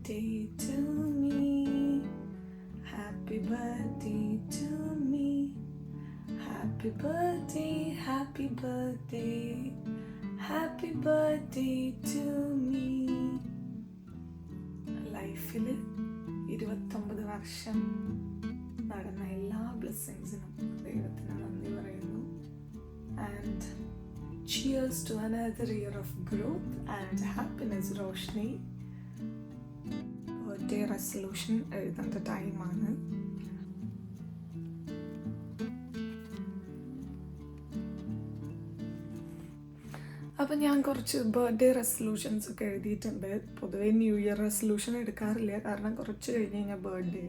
birthday to me. Happy birthday to me. Happy birthday, happy birthday. Happy birthday to me. ലൈഫിൽ 29 വർഷം നടന്ന എല്ലാ ബ്ലെസ്സിങ്സിനും ദൈവത്തിന് നന്ദി പറയുന്നു. And cheers to another year of growth and happiness. Roshni, birthday resolution എഴുതേണ്ട ടൈമാണ്. അപ്പം ഞാൻ കുറച്ച് ബർത്ത്ഡേ റെസൊല്യൂഷൻസ് ഒക്കെ എഴുതിയിട്ടുണ്ട്. പൊതുവേ ന്യൂ ഇയർ റെസൊല്യൂഷൻ എടുക്കാറില്ല, കാരണം കുറച്ച് കഴിഞ്ഞ് കഴിഞ്ഞാൽ ബർത്ത്ഡേ,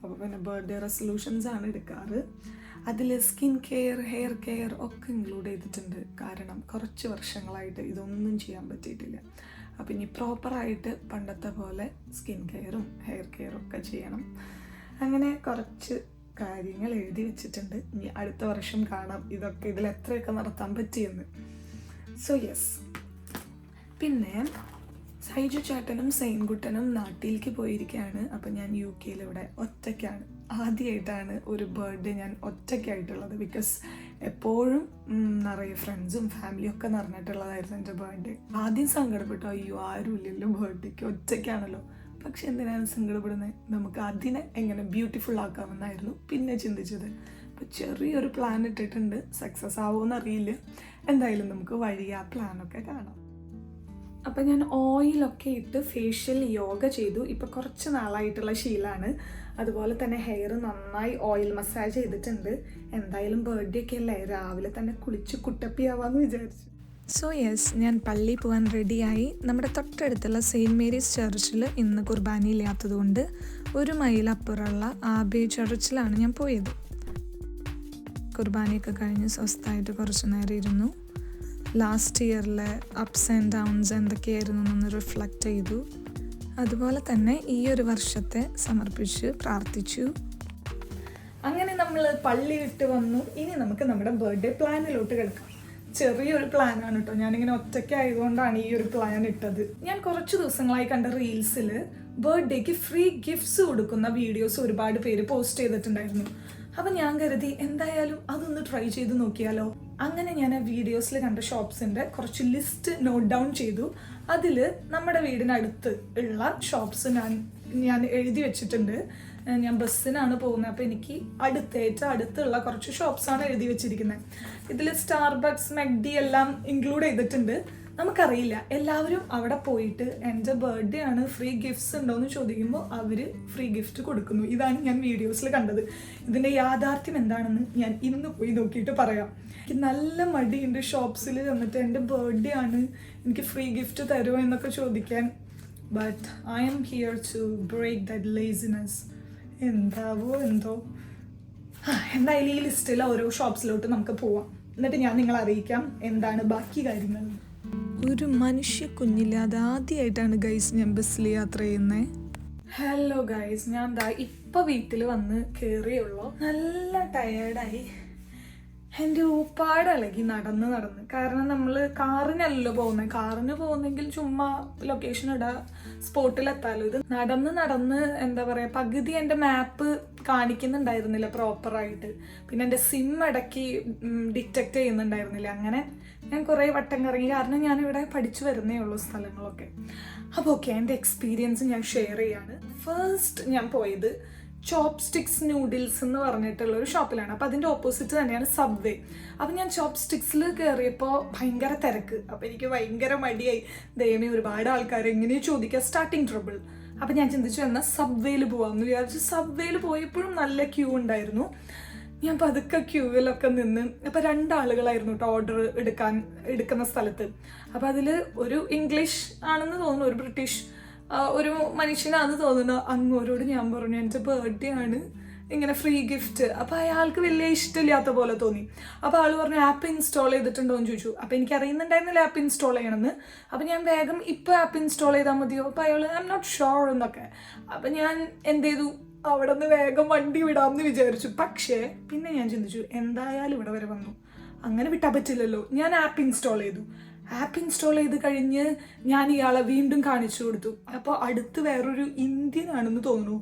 അപ്പോൾ പിന്നെ ബർത്ത്ഡേ റെസൊല്യൂഷൻസ് ആണ് എടുക്കാറ്. അതിൽ സ്കിൻ കെയർ, ഹെയർ കെയർ ഒക്കെ ഇൻക്ലൂഡ് ചെയ്തിട്ടുണ്ട്. കാരണം കുറച്ച് വർഷങ്ങളായിട്ട് ഇതൊന്നും ചെയ്യാൻ പറ്റിയിട്ടില്ല. അപ്പം ഇനി പ്രോപ്പറായിട്ട് പണ്ടത്തെ പോലെ സ്കിൻ കെയറും ഹെയർ കെയറും ഒക്കെ ചെയ്യണം. അങ്ങനെ കുറച്ച് കാര്യങ്ങൾ എഴുതി വെച്ചിട്ടുണ്ട്. ഇനി അടുത്ത വർഷം കാണാം ഇതൊക്കെ ഇതിൽ എത്രയൊക്കെ നടത്താൻ പറ്റിയെന്ന്. So yes. പിന്നെ സൈജു ചേട്ടനും സെയിൻകുട്ടനും നാട്ടിലേക്ക് പോയിരിക്കുകയാണ്. അപ്പം ഞാൻ UK ഇവിടെ ഒറ്റയ്ക്കാണ്. ആദ്യമായിട്ടാണ് ഒരു ബർത്ത്ഡേ ഞാൻ ഒറ്റയ്ക്കായിട്ടുള്ളത്. ബിക്കോസ് എപ്പോഴും നിറയെ ഫ്രണ്ട്സും ഫാമിലിയും ഒക്കെ നിറഞ്ഞിട്ടുള്ളതായിരുന്നു എൻ്റെ ബർത്ത്ഡേ. ആദ്യം സങ്കടപ്പെട്ടു, അയ്യോ ആരും ഇല്ലല്ലോ ബർത്ത്ഡേക്ക്, ഒറ്റയ്ക്കാണല്ലോ. പക്ഷെ എന്തിനാണ് സങ്കടപ്പെടുന്നത്, നമുക്ക് അതിനെ എങ്ങനെ ബ്യൂട്ടിഫുൾ ആക്കാമെന്നായിരുന്നു പിന്നെ ചിന്തിച്ചത്. അപ്പോൾ ചെറിയൊരു പ്ലാൻ ഇട്ടിട്ടുണ്ട്. സക്സസ് ആവുമെന്ന് അറിയില്ല. എന്തായാലും നമുക്ക് വഴി ആ പ്ലാനൊക്കെ കാണാം. അപ്പം ഞാൻ ഓയിലൊക്കെ ഇട്ട് ഫേഷ്യൽ യോഗ ചെയ്തു. ഇപ്പം കുറച്ച് നാളായിട്ടുള്ള ശീലമാണ്. അതുപോലെ തന്നെ ഹെയർ നന്നായി ഓയിൽ മസാജ് ചെയ്തിട്ടുണ്ട്. എന്തായാലും ബർത്ത്ഡേ ഒക്കെ അല്ലേ, രാവിലെ തന്നെ കുളിച്ച് കുട്ടപ്പിയാവാമെന്ന് വിചാരിച്ചു. സോ യെസ്, ഞാൻ പള്ളിയിൽ പോകാൻ റെഡിയായി. നമ്മുടെ തൊട്ടടുത്തുള്ള സെയിൻറ്റ് മേരീസ് ചർച്ചിൽ ഇന്ന് കുർബാന ഇല്ലാത്തതുകൊണ്ട് 1 മൈൽ അപ്പുറമുള്ള ആബേ ചർച്ചിലാണ് ഞാൻ പോയത്. കുർബാനയൊക്കെ കഴിഞ്ഞ് സ്വസ്ഥമായിട്ട് കുറച്ച് നേരം ഇരുന്നു. ലാസ്റ്റ് ഇയറിലെ അപ്സ് ആൻഡ് ഡൗൺസ് എന്തൊക്കെയായിരുന്നു എന്നൊന്ന് റിഫ്ലക്റ്റ് ചെയ്തു. അതുപോലെ തന്നെ ഈ ഒരു വർഷത്തെ സമർപ്പിച്ച് പ്രാർത്ഥിച്ചു. അങ്ങനെ നമ്മൾ പള്ളി വിട്ട് വന്നു. ഇനി നമുക്ക് നമ്മുടെ ബർത്ത്ഡേ പ്ലാനിലോട്ട് കിടക്കാം. ചെറിയൊരു പ്ലാനാണ് കേട്ടോ. ഞാനിങ്ങനെ ഒറ്റയ്ക്കായതുകൊണ്ടാണ് ഈ ഒരു പ്ലാൻ ഇട്ടത്. ഞാൻ കുറച്ച് ദിവസങ്ങളായി കണ്ട റീൽസിൽ ബർത്ത്ഡേക്ക് ഫ്രീ ഗിഫ്റ്റ്സ് കൊടുക്കുന്ന വീഡിയോസ് ഒരുപാട് പേര് പോസ്റ്റ് ചെയ്തിട്ടുണ്ടായിരുന്നു. അപ്പം ഞാൻ കരുതി എന്തായാലും അതൊന്ന് ട്രൈ ചെയ്ത് നോക്കിയാലോ. അങ്ങനെ ഞാൻ ആ വീഡിയോസിൽ കണ്ട ഷോപ്സിൻ്റെ കുറച്ച് ലിസ്റ്റ് നോട്ട് ഡൗൺ ചെയ്തു. അതിൽ നമ്മുടെ വീടിനടുത്ത് ഉള്ള ഷോപ്സ് ഞാൻ എഴുതി വെച്ചിട്ടുണ്ട്. ഞാൻ ബസ്സിനാണ് പോകുന്നത്, അപ്പോൾ എനിക്ക് അടുത്തുള്ള കുറച്ച് ഷോപ്സാണ് എഴുതി വെച്ചിരിക്കുന്നത്. ഇതിൽ സ്റ്റാർബക്സ്, മെക്ഡി എല്ലാം ഇൻക്ലൂഡ് ചെയ്തിട്ടുണ്ട്. നമുക്കറിയില്ല, എല്ലാവരും അവിടെ പോയിട്ട് എൻ്റെ ബർത്ത്ഡേ ആണ്, ഫ്രീ ഗിഫ്റ്റ്സ് ഉണ്ടോയെന്ന് ചോദിക്കുമ്പോൾ അവർ ഫ്രീ ഗിഫ്റ്റ് കൊടുക്കുന്നു. ഇതാണ് ഞാൻ വീഡിയോസിൽ കണ്ടത്. ഇതിൻ്റെ യാഥാർത്ഥ്യം എന്താണെന്ന് ഞാൻ ഇന്ന് പോയി നോക്കിയിട്ട് പറയാം. എനിക്ക് നല്ല മടിയുണ്ട് ഷോപ്സിൽ ചെന്നിട്ട് എൻ്റെ ബർത്ത്ഡേ ആണ്, എനിക്ക് ഫ്രീ ഗിഫ്റ്റ് തരുമോ എന്നൊക്കെ ചോദിക്കാൻ. But I am here to break that laziness. എന്താവോ എന്തോ. എന്തായാലും ഈ ലിസ്റ്റിൽ ഓരോ ഷോപ്സിലോട്ട് നമുക്ക് പോവാം. എന്നിട്ട് ഞാൻ നിങ്ങളെ അറിയിക്കാം എന്താണ് ബാക്കി കാര്യങ്ങൾ. ഒരു മനുഷ്യ കുഞ്ഞില്ലാതെ ആദ്യമായിട്ടാണ് ഗൈസ് ഞാൻ ബസ്സിൽ യാത്ര ചെയ്യുന്നത്. ഹലോ ഗൈസ്, ഞാൻ ഇപ്പം വീട്ടിൽ വന്ന് കയറിയുള്ളൂ. നല്ല ടയേർഡായി. എൻ്റെ ഊപ്പാടിളകി നടന്ന്. കാരണം നമ്മൾ കാറിനല്ലല്ലോ പോകുന്നത്. കാറിന് പോകുന്നെങ്കിൽ ചുമ്മാ ലൊക്കേഷൻ ഇടാം, സ്പോട്ടിലെത്താലോ. ഇത് നടന്ന് എന്താ പറയുക, പകുതി എൻ്റെ മാപ്പ് കാണിക്കുന്നുണ്ടായിരുന്നില്ല പ്രോപ്പറായിട്ട്. പിന്നെ എൻ്റെ സിം ഇടയ്ക്ക് ഡിറ്റക്റ്റ് ചെയ്യുന്നുണ്ടായിരുന്നില്ല. അങ്ങനെ ഞാൻ കുറേ വട്ടം കറങ്ങി. കാരണം ഞാനിവിടെ പഠിച്ചു വരുന്നേ ഉള്ളൂ സ്ഥലങ്ങളൊക്കെ. അപ്പോൾ ഓക്കെ, എൻ്റെ എക്സ്പീരിയൻസ് ഞാൻ ഷെയർ ചെയ്യാണ്. ഫസ്റ്റ് ഞാൻ പോയത് ചോപ്സ്റ്റിക്സ് നൂഡിൽസ് എന്ന് പറഞ്ഞിട്ടുള്ള ഒരു ഷോപ്പിലാണ്. അപ്പോൾ അതിൻ്റെ ഓപ്പോസിറ്റ് തന്നെയാണ് സബ്വേ. അപ്പോൾ ഞാൻ ചോപ്സ്റ്റിക്സിൽ കയറിയപ്പോൾ ഭയങ്കര തിരക്ക്. അപ്പോൾ എനിക്ക് ഭയങ്കര മടിയായി. ദൈവമേ, ഒരുപാട് ആൾക്കാർ എങ്ങനെയോ ചോദിക്കുക, സ്റ്റാർട്ടിങ് ട്രബിൾ. അപ്പോൾ ഞാൻ ചിന്തിച്ചു എന്നാൽ സബ്വേയിൽ പോകാമെന്ന് വിചാരിച്ചു. സബ്വേയിൽ പോയപ്പോഴും നല്ല ക്യൂ ഉണ്ടായിരുന്നു. ഞാൻ പതുക്കെ ക്യൂവിലൊക്കെ നിന്ന്. അപ്പോൾ 2 ആളുകളായിരുന്നു കേട്ടോ ഓർഡർ എടുക്കുന്ന സ്ഥലത്ത്. അപ്പോൾ അതിൽ ഒരു ഇംഗ്ലീഷ് ആണെന്ന് തോന്നുന്നു, ഒരു ബ്രിട്ടീഷ് ഒരു മനുഷ്യനാണെന്ന് തോന്നുന്നു. അങ്ങോരോട് ഞാൻ പറഞ്ഞു എൻ്റെ ബർത്ത്ഡേ ആണ്, ഇങ്ങനെ ഫ്രീ ഗിഫ്റ്റ്. അപ്പോൾ അയാൾക്ക് വലിയ ഇഷ്ടമില്ലാത്ത പോലെ തോന്നി. അപ്പോൾ ആൾ പറഞ്ഞു ആപ്പ് ഇൻസ്റ്റാൾ ചെയ്തിട്ടുണ്ടോ എന്ന് ചോദിച്ചു. അപ്പോൾ എനിക്ക് അറിയുന്നുണ്ടായിരുന്നില്ല ആപ്പ് ഇൻസ്റ്റാൾ ചെയ്യണമെന്ന്. അപ്പോൾ ഞാൻ വേഗം ഇപ്പോൾ ആപ്പ് ഇൻസ്റ്റാൾ ചെയ്താൽ മതിയോ? അപ്പോൾ അയാൾ ഐ എം നോട്ട് ഷുവർ എന്നൊക്കെ. അപ്പോൾ ഞാൻ എന്ത് ചെയ്തു, അവിടെ നിന്ന് വേഗം വണ്ടി വിടാമെന്ന് വിചാരിച്ചു. പക്ഷേ പിന്നെ ഞാൻ ചിന്തിച്ചു എന്തായാലും ഇവിടെ വരെ വന്നു, അങ്ങനെ വിട്ടാൽ പറ്റില്ലല്ലോ. ഞാൻ ആപ്പ് ഇൻസ്റ്റാൾ ചെയ്തു. ആപ്പ് ഇൻസ്റ്റാൾ ചെയ്ത് കഴിഞ്ഞ് ഞാൻ ഇയാളെ വീണ്ടും കാണിച്ചു കൊടുത്തു. അപ്പോൾ അടുത്ത് വേറൊരു ഇന്ത്യൻ ആണെന്ന് തോന്നുന്നു,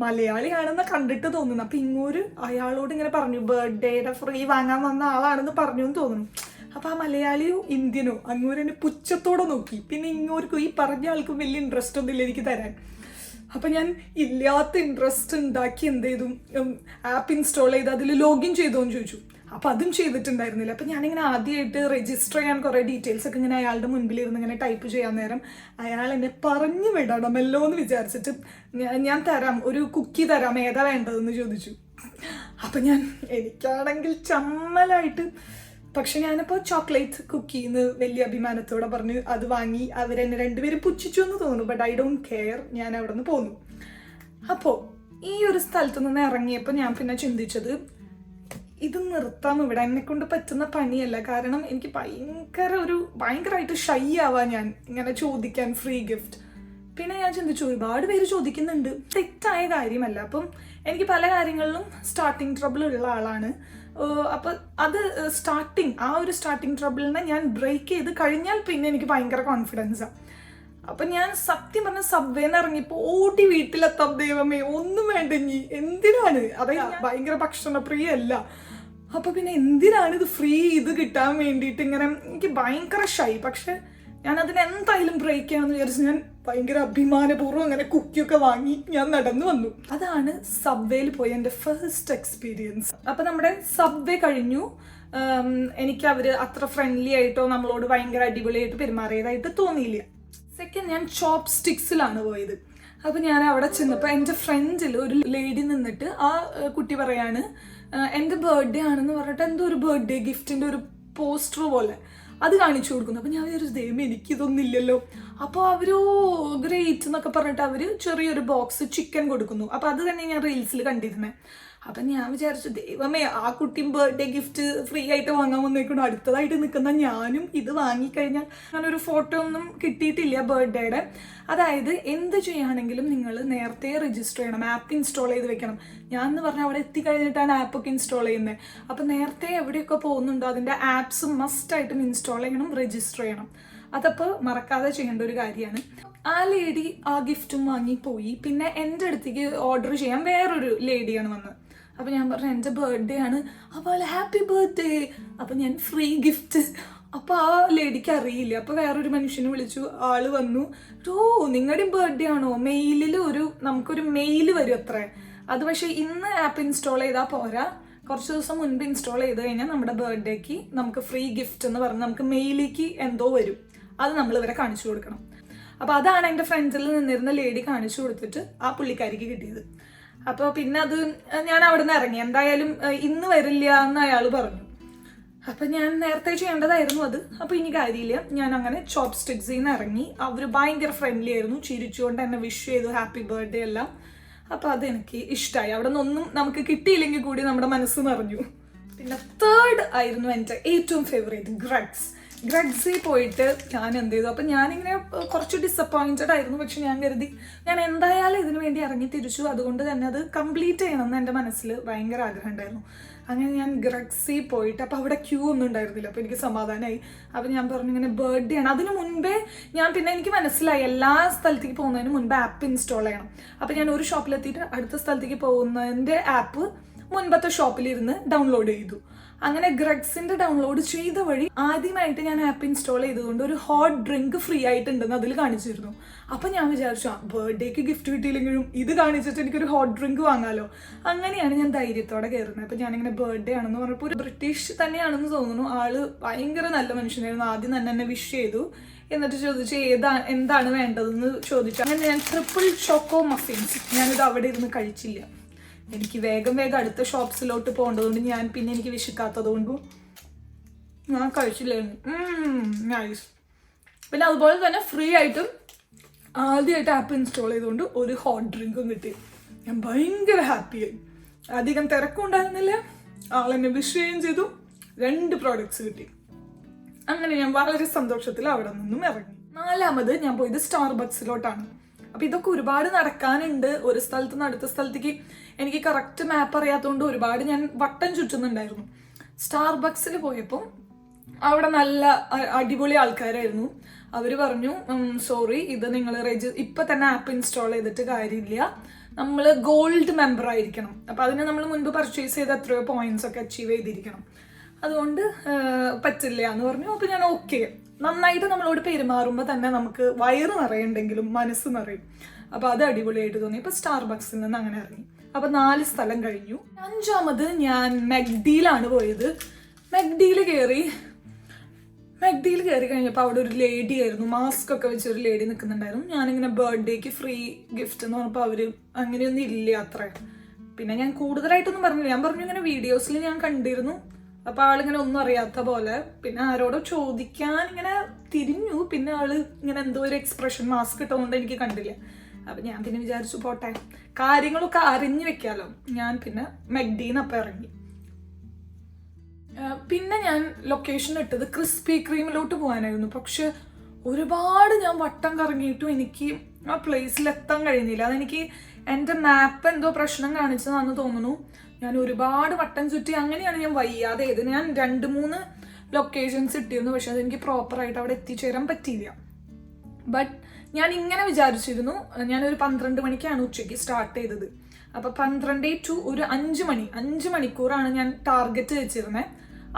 മലയാളിയാണെന്ന് കണ്ടിട്ട് തോന്നുന്നു. അപ്പം ഇങ്ങോട്ട് അയാളോട് ഇങ്ങനെ പറഞ്ഞു ബർത്ത്ഡേയുടെ ഫ്രീ വാങ്ങാൻ വന്ന ആളാണെന്ന് പറഞ്ഞു എന്ന് തോന്നുന്നു. അപ്പോൾ ആ മലയാളിയോ ഇന്ത്യനോ അങ്ങോട്ട് എന്നെ പുച്ഛത്തോടെ നോക്കി. പിന്നെ ഇങ്ങോർക്കും ഈ പറഞ്ഞ ആൾക്കും വലിയ ഇൻട്രസ്റ്റ് ഒന്നുമില്ല എനിക്ക് തരാൻ. അപ്പം ഞാൻ ഇല്ലാത്ത ഇൻട്രസ്റ്റ് ഉണ്ടാക്കി എന്ത് ചെയ്തു, ആപ്പ് ഇൻസ്റ്റാൾ ചെയ്ത് അതിൽ ലോഗിൻ ചെയ്തോന്ന് ചോദിച്ചു. അപ്പം അതും ചെയ്തിട്ടുണ്ടായിരുന്നില്ല. അപ്പം ഞാനിങ്ങനെ ആദ്യമായിട്ട് രജിസ്റ്റർ ചെയ്യാൻ കുറേ ഡീറ്റെയിൽസ് ഒക്കെ ഇങ്ങനെ അയാളുടെ മുൻപിലിരുന്ന് ഇങ്ങനെ ടൈപ്പ് ചെയ്യാൻ നേരം അയാൾ എന്നെ പറഞ്ഞു വിടണമല്ലോ എന്ന് വിചാരിച്ചിട്ട് ഞാൻ തരാം, ഒരു കുക്കി തരാം, ഏതാ വേണ്ടതെന്ന് ചോദിച്ചു. അപ്പം എനിക്കാണെങ്കിൽ ചമ്മലായിട്ട്, പക്ഷെ ഞാനിപ്പോൾ ചോക്ലേറ്റ് കുക്കിന്ന് വലിയ അഭിമാനത്തോടെ പറഞ്ഞു അത് വാങ്ങി. അവരെന്നെ രണ്ടുപേരും പുച്ഛിച്ചു എന്ന് തോന്നുന്നു, ബട്ട് ഐ ഡോണ്ട് കെയർ. ഞാൻ അവിടെ നിന്ന് പോന്നു. അപ്പോൾ ഈ ഒരു സ്ഥലത്ത് നിന്ന് ഇറങ്ങിയപ്പോൾ ഞാൻ പിന്നെ ചിന്തിച്ചത്, ഇത് നിർത്താം ഇവിടെ, എന്നെക്കൊണ്ട് പറ്റുന്ന പണിയല്ല. കാരണം എനിക്ക് ഭയങ്കരമായിട്ട് ഷൈ ആവാൻ ഞാൻ ഇങ്ങനെ ചോദിക്കാൻ ഫ്രീ ഗിഫ്റ്റ്. പിന്നെ ഞാൻ ചിന്തിച്ചു ഒരുപാട് പേര് ചോദിക്കുന്നുണ്ട്, തെറ്റായ കാര്യമല്ല. അപ്പം എനിക്ക് പല കാര്യങ്ങളിലും സ്റ്റാർട്ടിങ് ട്രബിൾ ഉള്ള ആളാണ്. അപ്പം അത് ആ ഒരു സ്റ്റാർട്ടിങ് ട്രബിളിനെ ഞാൻ ബ്രേക്ക് ചെയ്ത് കഴിഞ്ഞാൽ പിന്നെ എനിക്ക് ഭയങ്കര കോൺഫിഡൻസാണ്. അപ്പം ഞാൻ സത്യം പറഞ്ഞ സബ്വേന്ന് ഇറങ്ങിയപ്പോൾ ഓടി വീട്ടിലെത്താം. ദൈവമേ, ഒന്നും വേണ്ട ഇനി, എന്തിനാണ്? അതായത് ഭയങ്കര ഭക്ഷണപ്രിയല്ല. അപ്പോൾ പിന്നെ എന്തിനാണ് ഇത് ഫ്രീ ഇത് കിട്ടാൻ വേണ്ടിയിട്ട് ഇങ്ങനെ, എനിക്ക് ഭയങ്കര ഷൈ. പക്ഷെ ഞാൻ അതിനെന്തായാലും ബ്രേക്ക് ചെയ്യാമെന്ന് വിചാരിച്ച് ഞാൻ ഭയങ്കര അഭിമാനപൂർവ്വം അങ്ങനെ കുക്കിയൊക്കെ വാങ്ങി ഞാൻ നടന്നു വന്നു. അതാണ് സബ്വേയിൽ പോയി എൻ്റെ ഫസ്റ്റ് എക്സ്പീരിയൻസ്. അപ്പം നമ്മുടെ സബ്വേ കഴിഞ്ഞു. എനിക്ക് അവർ അത്ര ഫ്രണ്ട്ലി ആയിട്ടോ നമ്മളോട് ഭയങ്കര അടിപൊളിയായിട്ട് പെരുമാറിയതായിട്ട് തോന്നിയില്ല. സെക്കൻഡ്, ഞാൻ ചോപ്പ് സ്റ്റിക്സിലാണ് പോയത്. അപ്പം ഞാൻ അവിടെ ചെന്നപ്പോൾ എൻ്റെ ഫ്രണ്ടിൽ ഒരു ലേഡി നിന്നിട്ട് ആ കുട്ടി പറയാണ് എൻ്റെ ബർത്ത്ഡേ ആണെന്ന് പറഞ്ഞിട്ട് എന്തോ ഒരു ബർത്ത്ഡേ ഗിഫ്റ്റിൻ്റെ ഒരു പോസ്റ്റർ പോലെ അത് കാണിച്ചു കൊടുക്കുന്നു. അപ്പം ഞാൻ വിചാരിച്ചു ദൈവം എനിക്കിതൊന്നുമില്ലല്ലോ. അപ്പോൾ അവർ ഗ്രേറ്റ് എന്നൊക്കെ പറഞ്ഞിട്ട് അവർ ചെറിയൊരു ബോക്സ് ചിക്കൻ കൊടുക്കുന്നു. അപ്പോൾ അത് തന്നെ ഞാൻ റീൽസിൽ കണ്ടിരുന്നത്. അപ്പം ഞാൻ വിചാരിച്ചു ദൈവമേ, ആ കുട്ടിയും ബർത്ത്ഡേ ഗിഫ്റ്റ് ഫ്രീ ആയിട്ട് വാങ്ങാൻ വന്നേക്കണം, അടുത്തതായിട്ട് നിൽക്കുന്ന ഞാനും ഇത് വാങ്ങിക്കഴിഞ്ഞാൽ. അങ്ങനെ ഒരു ഫോട്ടോ ഒന്നും കിട്ടിയിട്ടില്ല ബർത്ത്ഡേയുടെ. അതായത് എന്ത് ചെയ്യുകയാണെങ്കിലും നിങ്ങൾ നേരത്തെ രജിസ്റ്റർ ചെയ്യണം, ആപ്പ് ഇൻസ്റ്റാൾ ചെയ്ത് വെക്കണം. ഞാൻ എന്ന് പറഞ്ഞാൽ അവിടെ എത്തിക്കഴിഞ്ഞിട്ടാണ് ആപ്പൊക്കെ ഇൻസ്റ്റാൾ ചെയ്യുന്നത്. അപ്പം നേരത്തെ എവിടെയൊക്കെ പോകുന്നുണ്ടോ അതിൻ്റെ ആപ്സ് മസ്റ്റായിട്ടും ഇൻസ്റ്റാൾ ചെയ്യണം, രജിസ്റ്റർ ചെയ്യണം. അതപ്പോൾ മറക്കാതെ ചെയ്യേണ്ട ഒരു കാര്യമാണ്. ആ ലേഡി ആ ഗിഫ്റ്റും വാങ്ങി പോയി. പിന്നെ എൻ്റെ അടുത്തേക്ക് ഓർഡർ ചെയ്യാൻ വേറൊരു ലേഡിയാണ് വന്നത്. അപ്പം ഞാൻ പറഞ്ഞു എൻ്റെ ബർത്ത്ഡേ ആണ്. അപ്പോൾ ഹാപ്പി ബർത്ത്ഡേ. അപ്പം ഞാൻ ഫ്രീ ഗിഫ്റ്റ്. അപ്പോൾ ആ ലേഡിക്ക് അറിയില്ല. അപ്പോൾ വേറൊരു മനുഷ്യനെ വിളിച്ചു, ആള് വന്നു. നിങ്ങളുടെയും ബർത്ത്ഡേ ആണോ? നമുക്കൊരു മെയിൽ വരും അത്രേ. അത് പക്ഷേ ഇന്ന് ആപ്പ് ഇൻസ്റ്റാൾ ചെയ്താൽ പോരാ, കുറച്ച് ദിവസം മുൻപ് ഇൻസ്റ്റാൾ ചെയ്ത് കഴിഞ്ഞാൽ നമ്മുടെ ബർത്ത്ഡേക്ക് നമുക്ക് ഫ്രീ ഗിഫ്റ്റ് എന്ന് പറഞ്ഞ് നമുക്ക് മെയിലേക്ക് എന്തോ വരും. അത് നമ്മൾ ഇവരെ കാണിച്ചു കൊടുക്കണം. അപ്പോൾ അതാണ് എൻ്റെ ഫ്രണ്ട്സിൽ നിന്നിരുന്ന ലേഡി കാണിച്ചു കൊടുത്തിട്ട് ആ പുള്ളിക്കാരിക്ക് കിട്ടിയത്. അപ്പോൾ പിന്നെ അത് ഞാൻ അവിടെ നിന്ന് ഇറങ്ങി. എന്തായാലും ഇന്ന് വരില്ല എന്ന് അയാൾ പറഞ്ഞു. അപ്പം ഞാൻ നേരത്തെ ചെയ്യേണ്ടതായിരുന്നു അത്. അപ്പോൾ ഇനി കാര്യമില്ല. ഞാൻ അങ്ങനെ ചോപ്പ് സ്റ്റിക്സിൽ നിന്ന് ഇറങ്ങി. അവർ ഭയങ്കര ഫ്രണ്ട്ലി ആയിരുന്നു, ചിരിച്ചുകൊണ്ട് എന്നെ വിഷ് ചെയ്തു, ഹാപ്പി ബർത്ത്ഡേ എല്ലാം. അപ്പോൾ അതെനിക്ക് ഇഷ്ടമായി. അവിടെ നിന്നൊന്നും നമുക്ക് കിട്ടിയില്ലെങ്കിൽ കൂടി നമ്മുടെ മനസ്സ് നിറഞ്ഞു. പിന്നെ തേർഡ് ആയിരുന്നു എൻ്റെ ഏറ്റവും ഫേവറേറ്റ്, ഗ്രഗ്സിൽ പോയിട്ട് ഞാൻ എന്ത് ചെയ്തു. അപ്പം ഞാനിങ്ങനെ കുറച്ച് ഡിസപ്പോയിൻറ്റഡ് ആയിരുന്നു. പക്ഷെ ഞാൻ കരുതി ഞാൻ എന്തായാലും ഇതിനു വേണ്ടി ഇറങ്ങി തിരിച്ചു, അതുകൊണ്ട് തന്നെ അത് കംപ്ലീറ്റ് ചെയ്യണമെന്ന് എൻ്റെ മനസ്സിൽ ഭയങ്കര ആഗ്രഹം ഉണ്ടായിരുന്നു. അങ്ങനെ ഞാൻ ഗ്രഗ്സിൽ പോയിട്ട്, അപ്പോൾ അവിടെ ക്യൂ ഒന്നും ഉണ്ടായിരുന്നില്ല. അപ്പോൾ എനിക്ക് സമാധാനമായി. അപ്പോൾ ഞാൻ പറഞ്ഞു ഇങ്ങനെ ബർത്ത്ഡേ ആണ്. അതിന് മുൻപേ എനിക്ക് മനസ്സിലായി എല്ലാ സ്ഥലത്തേക്ക് പോകുന്നതിന് മുൻപ് ആപ്പ് ഇൻസ്റ്റാൾ ചെയ്യണം. അപ്പോൾ ഞാൻ ഒരു ഷോപ്പിലെത്തിയിട്ട് അടുത്ത സ്ഥലത്തേക്ക് പോകുന്നതിൻ്റെ ആപ്പ് മുൻപത്തെ ഷോപ്പിലിരുന്ന് ഡൗൺലോഡ് ചെയ്തു. അങ്ങനെ ഗ്രഗ്സിൻ്റെ ഡൗൺലോഡ് ചെയ്ത വഴി ആദ്യമായിട്ട് ഞാൻ ആപ്പ് ഇൻസ്റ്റാൾ ചെയ്തതുകൊണ്ട് ഒരു ഹോട്ട് ഡ്രിങ്ക് ഫ്രീ ആയിട്ടുണ്ടെന്ന് അതിൽ കാണിച്ചിരുന്നു. അപ്പം ഞാൻ വിചാരിച്ചു ബർത്ത്ഡേക്ക് ഗിഫ്റ്റ് കിട്ടിയില്ലെങ്കിലും ഇത് കാണിച്ചിട്ട് എനിക്കൊരു ഹോട്ട് ഡ്രിങ്ക് വാങ്ങാമല്ലോ. അങ്ങനെയാണ് ഞാൻ ധൈര്യത്തോടെ കയറുന്നത്. അപ്പം ഞാനിങ്ങനെ ബർത്ത്ഡേ ആണെന്ന് പറഞ്ഞപ്പോൾ ഒരു ബ്രിട്ടീഷ് തന്നെയാണെന്ന് തോന്നുന്നു. ആള് ഭയങ്കര നല്ല മനുഷ്യനായിരുന്നു. ആദ്യം തന്നെ എന്നെ വിഷ് ചെയ്തു. എന്നിട്ട് ചോദിച്ചു എന്താണ് വേണ്ടതെന്ന് ചോദിച്ചു. അങ്ങനെ ഞാൻ ട്രിപ്പിൾ ചോക്കോ മഫിൻസ്, ഞാനിത് അവിടെ ഇരുന്ന് കഴിച്ചില്ല. എനിക്ക് വേഗം അടുത്ത ഷോപ്സിലോട്ട് പോകേണ്ടതുകൊണ്ട് എനിക്ക് വിശക്കാത്തതുകൊണ്ടും ഞാൻ കഴിച്ചില്ലായിരുന്നു. നൈസ്. പിന്നെ അതുപോലെ തന്നെ ഫ്രീ ആയിട്ടും ആദ്യമായിട്ട് ആപ്പ് ഇൻസ്റ്റാൾ ചെയ്തുകൊണ്ട് ഒരു ഹോട്ട് ഡ്രിങ്കും കിട്ടി. ഞാൻ ഭയങ്കര ഹാപ്പിയായി. അധികം തിരക്കും ഉണ്ടായിരുന്നില്ല. ആളെന്നെ വിഷ് ചെയ്യുകയും ചെയ്തു. 2 പ്രോഡക്ട്സ് കിട്ടി. അങ്ങനെ ഞാൻ വളരെ സന്തോഷത്തിൽ അവിടെ നിന്നും ഇറങ്ങി. 4ാമത് ഞാൻ പോയത് സ്റ്റാർബക്സിലോട്ടാണ്. അപ്പം ഇതൊക്കെ ഒരുപാട് നടക്കാനുണ്ട്. ഒരു സ്ഥലത്ത് നിന്ന് അടുത്ത സ്ഥലത്തേക്ക് എനിക്ക് കറക്റ്റ് മാപ്പ് അറിയാത്തതുകൊണ്ട് ഒരുപാട് ഞാൻ വട്ടം ചുറ്റുന്നുണ്ടായിരുന്നു. സ്റ്റാർബക്സിൽ പോയപ്പോൾ അവിടെ നല്ല അടിപൊളി ആൾക്കാരായിരുന്നു. അവർ പറഞ്ഞു സോറി, ഇത് നിങ്ങൾ ഇപ്പം തന്നെ ആപ്പ് ഇൻസ്റ്റാൾ ചെയ്തിട്ട് കാര്യമില്ല, നമ്മൾ ഗോൾഡ് മെമ്പർ ആയിരിക്കണം. അപ്പോൾ അതിന് നമ്മൾ മുൻപ് പർച്ചേസ് ചെയ്ത് എത്രയോ പോയിന്റ്സ് ഒക്കെ അച്ചീവ് ചെയ്തിരിക്കണം, അതുകൊണ്ട് പറ്റില്ല എന്ന് പറഞ്ഞു. അപ്പോൾ ഞാൻ ഓക്കെ, നന്നായിട്ട് നമ്മളോട് പെരുമാറുമ്പോൾ തന്നെ നമുക്ക് വയറ് നിറയുണ്ടെങ്കിലും മനസ്സ് നിറയും. അപ്പോൾ അത് അടിപൊളിയായിട്ട് തോന്നി. ഇപ്പോൾ സ്റ്റാർബക്സിൽ നിന്ന് അങ്ങനെ ഇറങ്ങി. അപ്പോൾ 4 സ്ഥലം കഴിഞ്ഞു. 5ാമത് ഞാൻ മെഗ്ഡിയിലാണ് പോയത്. മെഗ്ഡിയിൽ കയറി കഴിഞ്ഞപ്പോൾ അവിടെ ഒരു ലേഡി ആയിരുന്നു, മാസ്ക് ഒക്കെ വെച്ച് ഒരു ലേഡി നിൽക്കുന്നുണ്ടായിരുന്നു. ഞാനിങ്ങനെ ബർത്ത്ഡേക്ക് ഫ്രീ ഗിഫ്റ്റ് എന്ന് പറഞ്ഞപ്പോൾ അവർ അങ്ങനെയൊന്നും ഇല്ല അത്ര. പിന്നെ ഞാൻ കൂടുതലായിട്ടൊന്നും പറഞ്ഞില്ല, ഞാൻ പറഞ്ഞു ഇങ്ങനെ വീഡിയോസിൽ ഞാൻ കണ്ടിരുന്നു. അപ്പോൾ ആളിങ്ങനെ ഒന്നും അറിയാത്ത പോലെ, പിന്നെ ആരോടോ ചോദിക്കാൻ ഇങ്ങനെ തിരിഞ്ഞു, പിന്നെ ആള് ഇങ്ങനെ എന്തോ ഒരു എക്സ്പ്രഷൻ മാസ്ക് ഇട്ടുകൊണ്ട് എനിക്ക് കണ്ടില്ല. അപ്പം ഞാൻ പിന്നെ വിചാരിച്ചു പോട്ടെ, കാര്യങ്ങളൊക്കെ അറിഞ്ഞു വെക്കാലോ. ഞാൻ പിന്നെ മെഗ്ഡീന്ന് അപ്പം ഇറങ്ങി. പിന്നെ ഞാൻ ലൊക്കേഷൻ ഇട്ടത് ക്രിസ്പി ക്രീമിലോട്ട് പോകാനായിരുന്നു. പക്ഷെ ഒരുപാട് ഞാൻ വട്ടം കറങ്ങിയിട്ടും എനിക്ക് ആ പ്ലേസിൽ എത്താൻ കഴിയുന്നില്ല. അതെനിക്ക് എൻ്റെ മാപ്പ് എന്തോ പ്രശ്നം കാണിച്ചതാണെന്ന് തോന്നുന്നു. ഞാൻ ഒരുപാട് വട്ടം ചുറ്റി, അങ്ങനെയാണ് ഞാൻ വയ്യാതെ ചെയ്ത്. ഞാൻ 2-3 ലൊക്കേഷൻസ് ഇട്ടിരുന്നു, പക്ഷെ അതെനിക്ക് പ്രോപ്പറായിട്ട് അവിടെ എത്തിച്ചേരാൻ പറ്റിയില്ല. ബട്ട് ഞാൻ ഇങ്ങനെ വിചാരിച്ചിരുന്നു, ഞാനൊരു 12 മണിക്കാണ് ഉച്ചയ്ക്ക് സ്റ്റാർട്ട് ചെയ്തത്. അപ്പോൾ 12 to ഒരു 5 മണിക്കൂറാണ് ഞാൻ ടാർഗറ്റ് വെച്ചിരുന്നത്.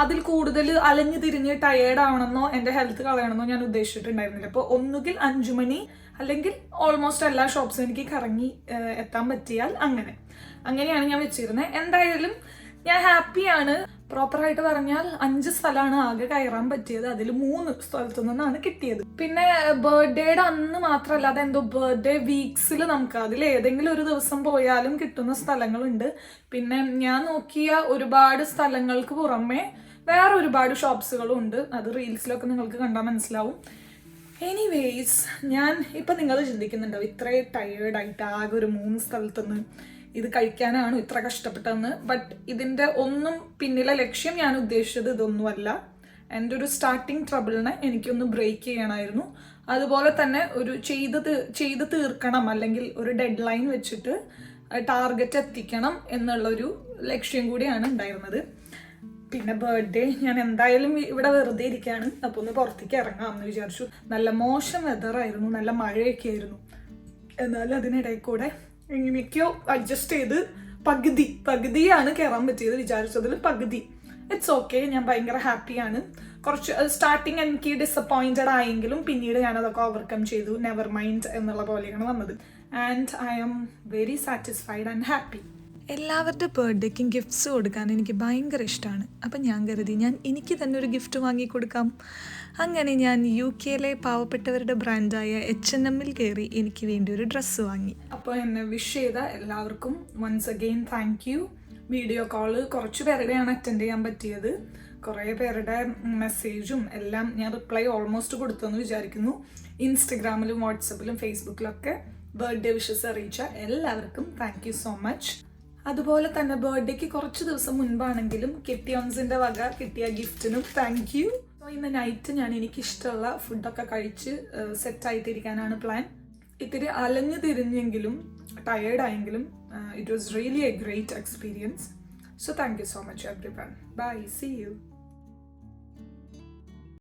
അതിൽ കൂടുതൽ അലഞ്ഞു തിരിഞ്ഞ് ടയേർഡ് ആവണമെന്നോ എൻ്റെ ഹെൽത്ത് കളയണമെന്നോ ഞാൻ ഉദ്ദേശിച്ചിട്ടുണ്ടായിരുന്നില്ല. അപ്പോൾ ഒന്നുകിൽ 5 മണി അല്ലെങ്കിൽ ഓൾമോസ്റ്റ് എല്ലാ ഷോപ്സും എനിക്ക് കറങ്ങി എത്താൻ പറ്റിയാൽ അങ്ങനെയാണ് ഞാൻ വെച്ചിരുന്നത്. എന്തായാലും ഞാൻ ഹാപ്പിയാണ്. പ്രോപ്പറായിട്ട് പറഞ്ഞാൽ 5 സ്ഥലമാണ് ആകെ കയറാൻ പറ്റിയത്. അതിൽ 3 സ്ഥലത്തു നിന്നാണ് കിട്ടിയത്. പിന്നെ ബർത്ത്ഡേയുടെ അന്ന് മാത്രമല്ല, അതെന്തോ ബർത്ത്ഡേ വീക്സിൽ നമുക്ക് അതിൽ ഏതെങ്കിലും ഒരു ദിവസം പോയാലും കിട്ടുന്ന സ്ഥലങ്ങളുണ്ട്. പിന്നെ ഞാൻ നോക്കിയ ഒരുപാട് സ്ഥലങ്ങൾക്ക് പുറമെ വേറെ ഒരുപാട് ഷോപ്സുകളും ഉണ്ട്. അത് റീൽസിലൊക്കെ നിങ്ങൾക്ക് കണ്ടാൽ മനസ്സിലാവും. എനിവേയ്സ്, ഞാൻ ഇപ്പം നിങ്ങൾ ചിന്തിക്കുന്നുണ്ടാവും ഇത്രയും ടയേർഡായിട്ട് ആകെ ഒരു 3 സ്ഥലത്തുനിന്ന് ഇത് കഴിക്കാനാണ് ഇത്ര കഷ്ടപ്പെട്ടതെന്ന്. ബട്ട് ഇതിൻ്റെ ഒന്നും പിന്നിലെ ലക്ഷ്യം ഞാൻ ഉദ്ദേശിച്ചത് ഇതൊന്നുമല്ല. എൻ്റെ ഒരു സ്റ്റാർട്ടിങ് ട്രബിളിനെ എനിക്കൊന്ന് ബ്രേക്ക് ചെയ്യണമായിരുന്നു. അതുപോലെ തന്നെ ഒരു ചെയ്ത് തീർക്കണം, അല്ലെങ്കിൽ ഒരു ഡെഡ് ലൈൻ വെച്ചിട്ട് ടാർഗറ്റ് എത്തിക്കണം എന്നുള്ളൊരു ലക്ഷ്യം കൂടിയാണ് ഉണ്ടായിരുന്നത്. പിന്നെ ബർത്ത്ഡേ ഞാൻ എന്തായാലും ഇവിടെ വെറുതെ ഇരിക്കുകയാണ്, അപ്പോൾ ഒന്ന് പുറത്തേക്ക് ഇറങ്ങാമെന്ന് വിചാരിച്ചു. നല്ല മോശം വെതറായിരുന്നു, നല്ല മഴയൊക്കെ ആയിരുന്നു. എന്നാലും അതിനിടയിൽ കൂടെ എങ്ങനെയൊക്കെയോ അഡ്ജസ്റ്റ് ചെയ്ത് പകുതിയാണ് കയറാൻ പറ്റിയത്, വിചാരിച്ചതിൽ പകുതി. ഇറ്റ്സ് ഓക്കെ, ഞാൻ ഭയങ്കര ഹാപ്പിയാണ്. കുറച്ച് സ്റ്റാർട്ടിങ് എനിക്ക് ഡിസപ്പോയിൻറ്റഡ് ആയെങ്കിലും പിന്നീട് ഞാനതൊക്കെ ഓവർകം ചെയ്തു. നെവർ മൈൻഡ് എന്നുള്ള പോലെയാണ് വന്നത്. And I am very satisfied and happy. എല്ലാവരുടെ ബർത്ത്ഡേക്കും ഗിഫ്റ്റ്സ് കൊടുക്കാൻ എനിക്ക് ഭയങ്കര ഇഷ്ടമാണ്. അപ്പം ഞാൻ കരുതി എനിക്ക് തന്നെ ഒരു ഗിഫ്റ്റ് വാങ്ങിക്കൊടുക്കാം. അങ്ങനെ ഞാൻ UK പാവപ്പെട്ടവരുടെ ബ്രാൻഡായ H&Mൽ കയറി എനിക്ക് വേണ്ടി ഒരു ഡ്രസ്സ് വാങ്ങി. അപ്പോൾ എന്നെ വിഷ് ചെയ്ത എല്ലാവർക്കും once again thank you. Video call കുറച്ച് പേരുടെയാണ് അറ്റൻഡ് ചെയ്യാൻ പറ്റിയത്. കുറേ പേരുടെ മെസ്സേജും എല്ലാം ഞാൻ റിപ്ലൈ ഓൾമോസ്റ്റ് കൊടുത്തെന്ന് വിചാരിക്കുന്നു. ഇൻസ്റ്റഗ്രാമിലും വാട്സപ്പിലും ഫേസ്ബുക്കിലൊക്കെ ബർത്ത്ഡേ വിഷസ് അറിയിച്ച എല്ലാവർക്കും താങ്ക് യു സോ മച്ച്. അതുപോലെ തന്നെ ബർത്ത്ഡേക്ക് കുറച്ച് ദിവസം മുൻപാണെങ്കിലും കെട്ടിയോൺസിൻ്റെ വക കിട്ടിയ ഗിഫ്റ്റിനും താങ്ക് യു. സോ ഇന്ന് നൈറ്റ് ഞാൻ എനിക്കിഷ്ടമുള്ള ഫുഡൊക്കെ കഴിച്ച് സെറ്റായിട്ടിരിക്കാനാണ് പ്ലാൻ. ഇത്തിരി അലഞ്ഞു തിരിഞ്ഞെങ്കിലും ടയേർഡായെങ്കിലും it was really a great experience. So thank you so much everyone. Bye, see U.